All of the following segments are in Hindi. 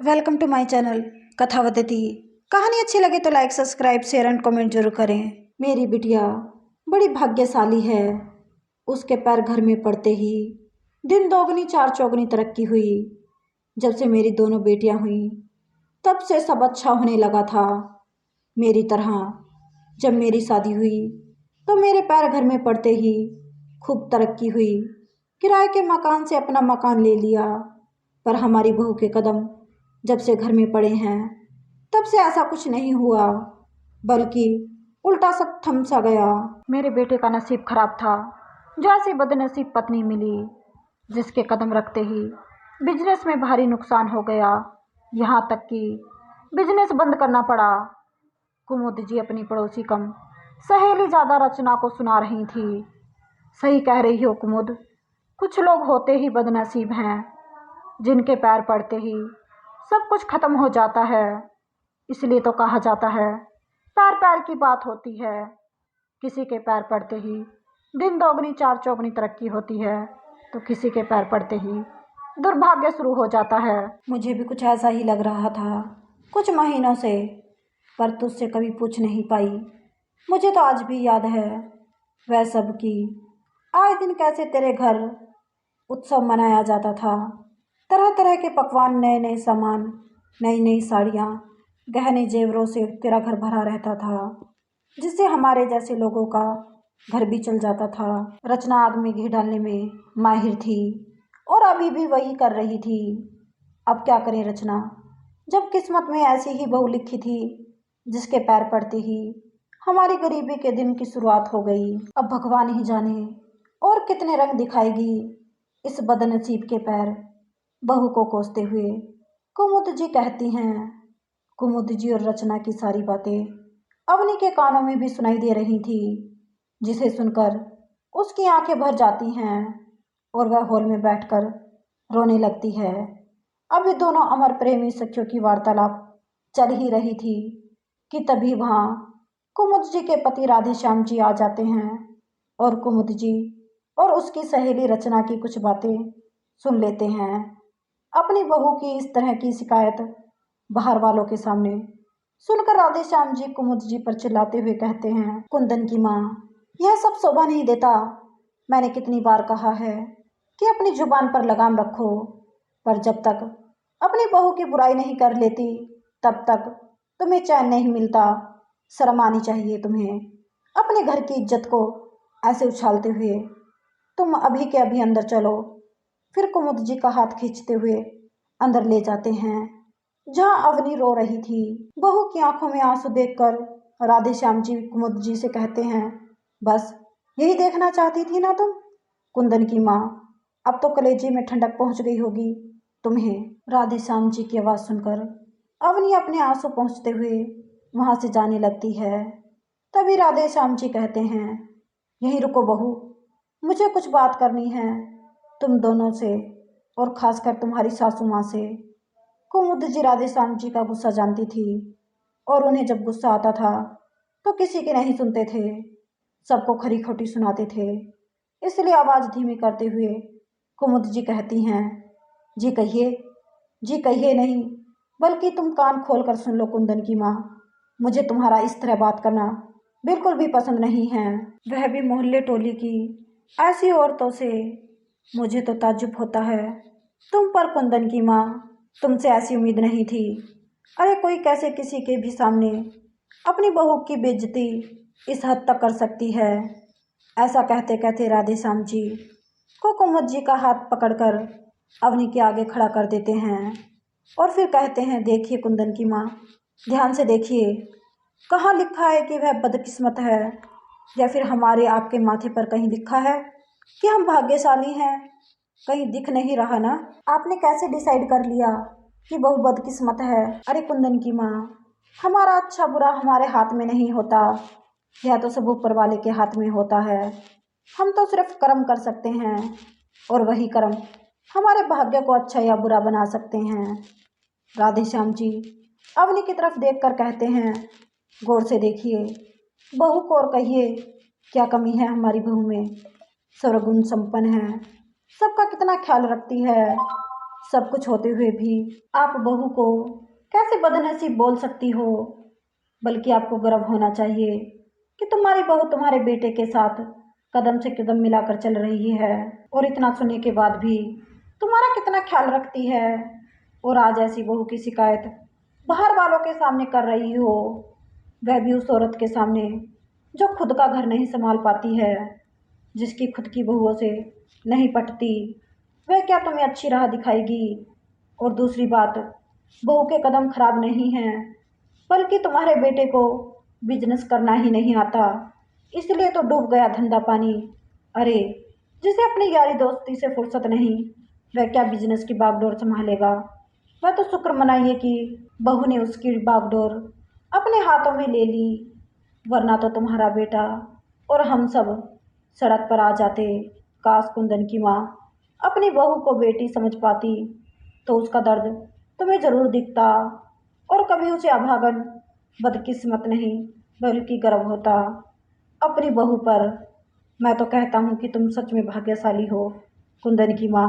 Welcome to my channel Kathavadati. कहानी अच्छी लगे तो like subscribe share and comment जरूर करें। मेरी बिटिया बड़ी भाग्यशाली है। उसके पैर घर में पड़ते ही दिन दोगुनी चार चौगुनी तरक्की हुई। जब से मेरी दोनों बेटियां हुई तब से सब अच्छा होने लगा था। मेरी तरह जब मेरी शादी हुई तो मेरे पैर घर में पड़ते ही खूब तरक्की हुई। किराए के मकान से अपना मकान ले लिया। पर हमारी बहू के कदम जब से घर में पड़े हैं तब से ऐसा कुछ नहीं हुआ, बल्कि उल्टा सब थम सा गया। मेरे बेटे का नसीब खराब था। जो ऐसी बदनसीब पत्नी मिली जिसके कदम रखते ही बिजनेस में भारी नुकसान हो गया। यहाँ तक कि बिजनेस बंद करना पड़ा। कुमुद जी अपनी पड़ोसी कम सहेली ज़्यादा रचना को सुना रही थी। सही कह रही हो कुमुद, कुछ लोग होते ही बदनसीब हैं जिनके पैर पड़ते ही सब कुछ खत्म हो जाता है। इसलिए तो कहा जाता है पैर पैर की बात होती है। किसी के पैर पड़ते ही दिन दोगुनी चार चौगुनी तरक्की होती है तो किसी के पैर पड़ते ही दुर्भाग्य शुरू हो जाता है। मुझे भी कुछ ऐसा ही लग रहा था कुछ महीनों से, पर तुझसे कभी पूछ नहीं पाई। मुझे तो आज भी याद है वह सब की आए दिन कैसे तेरे घर उत्सव मनाया जाता था। तरह तरह के पकवान, नए नए सामान, नई नई साड़ियाँ, गहने जेवरों से तेरा घर भरा रहता था, जिससे हमारे जैसे लोगों का घर भी चल जाता था। रचना आग में घी डालने में माहिर थी और अभी भी वही कर रही थी। अब क्या करें रचना, जब किस्मत में ऐसी ही बहू लिखी थी जिसके पैर पड़ते ही हमारी गरीबी के दिन की शुरुआत हो गई। अब भगवान ही जाने और कितने रंग दिखाएगी इस बदनसीब के पैर। बहू को कोसते हुए कुमुद जी कहती हैं। कुमुद जी और रचना की सारी बातें अवनी के कानों में भी सुनाई दे रही थी, जिसे सुनकर उसकी आंखें भर जाती हैं और वह हॉल में बैठकर रोने लगती है। अभी दोनों अमर प्रेमी सखियों की वार्तालाप चल ही रही थी कि तभी वहाँ कुमुद जी के पति राधे श्याम जी आ जाते हैं और कुमुद जी और उसकी सहेली रचना की कुछ बातें सुन लेते हैं। अपनी बहू की इस तरह की शिकायत बाहर वालों के सामने सुनकर राधे श्याम जी कुमुद जी पर चिल्लाते हुए कहते हैं, कुंदन की माँ, यह सब शोभा नहीं देता। मैंने कितनी बार कहा है कि अपनी जुबान पर लगाम रखो, पर जब तक अपनी बहू की बुराई नहीं कर लेती तब तक तुम्हें चैन नहीं मिलता। शर्म आनी चाहिए तुम्हें अपने घर की इज्जत को ऐसे उछालते हुए। तुम अभी के अभी अंदर चलो। फिर कुमुद जी का हाथ खींचते हुए अंदर ले जाते हैं जहां अवनी रो रही थी। बहू की आंखों में आंसू देखकर राधे श्याम जी कुमुद जी से कहते हैं, बस यही देखना चाहती थी ना तुम? कुंदन की माँ, अब तो कलेजे में ठंडक पहुंच गई होगी तुम्हें। राधे श्याम जी की आवाज़ सुनकर अवनी अपने आंसू पहुंचते हुए वहां से जाने लगती है। तभी राधे श्याम जी कहते हैं, यहीं रुको बहू, मुझे कुछ बात करनी है तुम दोनों से और खासकर तुम्हारी सासू माँ से। कुमुद जी राधे श्याम जी का गुस्सा जानती थी और उन्हें जब गुस्सा आता था तो किसी की नहीं सुनते थे, सबको खरी खोटी सुनाते थे। इसलिए आवाज़ धीमी करते हुए कुमुद जी कहती हैं, जी कहिए। जी कहिए नहीं, बल्कि तुम कान खोल कर सुन लो कुंदन की माँ। मुझे तुम्हारा इस तरह बात करना बिल्कुल भी पसंद नहीं है, वह भी मोहल्ले टोली की ऐसी औरतों से। मुझे तो ताज्जुब होता है तुम पर कुंदन की माँ, तुमसे ऐसी उम्मीद नहीं थी। अरे कोई कैसे किसी के भी सामने अपनी बहू की बेइज्जती इस हद तक कर सकती है। ऐसा कहते कहते राधे श्याम जी को कुमुद जी का हाथ पकड़कर अवनी के आगे खड़ा कर देते हैं और फिर कहते हैं, देखिए कुंदन की माँ, ध्यान से देखिए, कहाँ लिखा है कि वह बदकिस्मत है, या फिर हमारे आपके माथे पर कहीं लिखा है कि हम भाग्यशाली हैं? कहीं दिख नहीं रहा ना? आपने कैसे डिसाइड कर लिया कि बहू बदकिस्मत है? अरे कुंदन की माँ, हमारा अच्छा बुरा हमारे हाथ में नहीं होता, यह तो सब ऊपर वाले के हाथ में होता है। हम तो सिर्फ कर्म कर सकते हैं और वही कर्म हमारे भाग्य को अच्छा या बुरा बना सकते हैं। राधे श्याम जी अवनी की तरफ देखकर कहते हैं, गौर से देखिए बहू को और कहिए क्या कमी है हमारी बहू में। सर्वगुण संपन्न है, सबका कितना ख्याल रखती है, सब कुछ होते हुए भी आप बहू को कैसे बदनसीब बोल सकती हो? बल्कि आपको गर्व होना चाहिए कि तुम्हारी बहू तुम्हारे बेटे के साथ कदम से कदम मिलाकर चल रही है। और इतना सुनने के बाद भी तुम्हारा कितना ख्याल रखती है। और आज ऐसी बहू की शिकायत बाहर वालों के सामने कर रही हो, वह भी उस औरत के सामने जो खुद का घर नहीं संभाल पाती है, जिसकी खुद की बहुओं से नहीं पटती। वह क्या तुम्हें अच्छी राह दिखाएगी? और दूसरी बात, बहू के कदम खराब नहीं हैं, बल्कि तुम्हारे बेटे को बिजनेस करना ही नहीं आता, इसलिए तो डूब गया धंधा पानी। अरे, जिसे अपनी यारी दोस्ती से फुर्सत नहीं, वह क्या बिजनेस की बागडोर संभालेगा? वह तो शुक्र मनाइए कि बहू ने उसकी बागडोर अपने हाथों में ले ली, वरना तो तुम्हारा बेटा और हम सब सड़क पर आ जाते। काश कुंदन की माँ अपनी बहू को बेटी समझ पाती तो उसका दर्द तुम्हें जरूर दिखता और कभी उसे अभागन बदकिस्मत नहीं बल्कि गर्व होता अपनी बहू पर। मैं तो कहता हूँ कि तुम सच में भाग्यशाली हो कुंदन की माँ,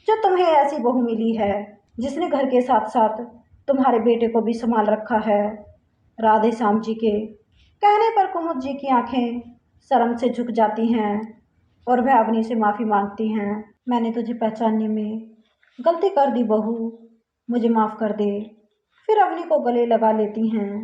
जो तुम्हें ऐसी बहू मिली है जिसने घर के साथ साथ तुम्हारे बेटे को भी संभाल रखा है। राधे श्याम जी के कहने पर कुमुद जी की आंखें शर्म से झुक जाती हैं और वह अवनी से माफ़ी मांगती हैं। मैंने तुझे पहचानने में गलती कर दी बहू, मुझे माफ़ कर दे। फिर अवनी को गले लगा लेती हैं।